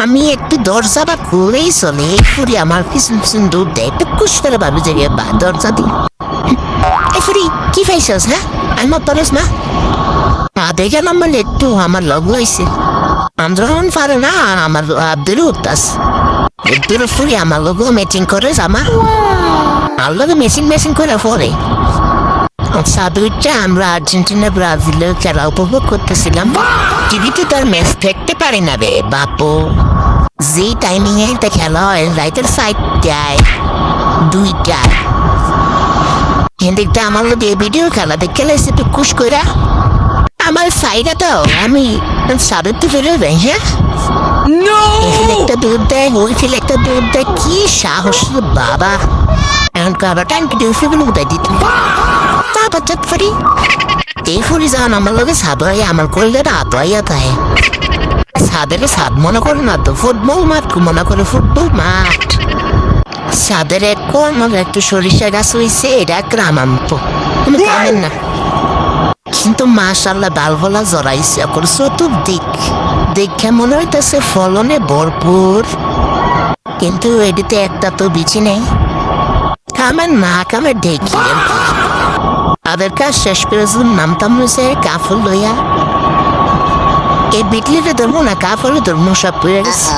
আমি একটু দরজাটা খুলেই চলে এই ফুরি আমার পিছন পিছন দৌড় দেয় টুকুস করে ভাবি যে দরজা দি এই ফুরি কি পাইছস হ্যাঁ আমার তরস না দেখে আমার একটু আমার লগ হয়েছে আন্দোলন পারে না আমার আব্দুল উত্তাস একটু ফুরি আমার লগ ম্যাচিং করে জামা আর লগে মেশিন করে পরে সাদুইটা আমরা আর্জেন্টিনা ব্রাজিলের খেলা উপভোগ করতেছিলাম টিভিতে তার ম্যাচ দেখতে পারি না রে বাপু যে টাইমিং এ খেলা হয় রাইতের 4টায় 2টায় হিন্দিটা আমার লোক ভিডিও খেলা দেখে লাইছে একটু খুশ কইরা আমার সাইডে তো আমি সাদুতে ফিরে যাই হ্যাঁ একটা দুধ দেয় ওই ফেলে একটা দুধ দেয় কি সাহস বাবা এখন কাবার টাইম কি দুই ফেলে উঠাই দিত বাচ্চা ফুরি এই ফুরি যান আমার লোকে সাদয় আমার করলে আতয়া তাই সাদের সাদ মনে করে না তো ফুটবল মাঠ মনে করে ফুটবল মাঠ সাদের এক কোন একটু সরিষা গাছ হয়েছে এটা গ্রামান্ত কোনো জানেন না কিন্তু মাশাল্লাহ ডালফলা জড়াইছে এখন চতুর্দিক দেখে মনে হইতেছে ফলনে ভরপুর কিন্তু এটিতে একটা তো বিচি নেই আমার না কামে দেখি তাদের কাজ শেষ করে নামতাম হয়েছে কাফল লইয়া এই বিটলিতে ধরবো না কাফলে ধরবো সব পড়ে গেছে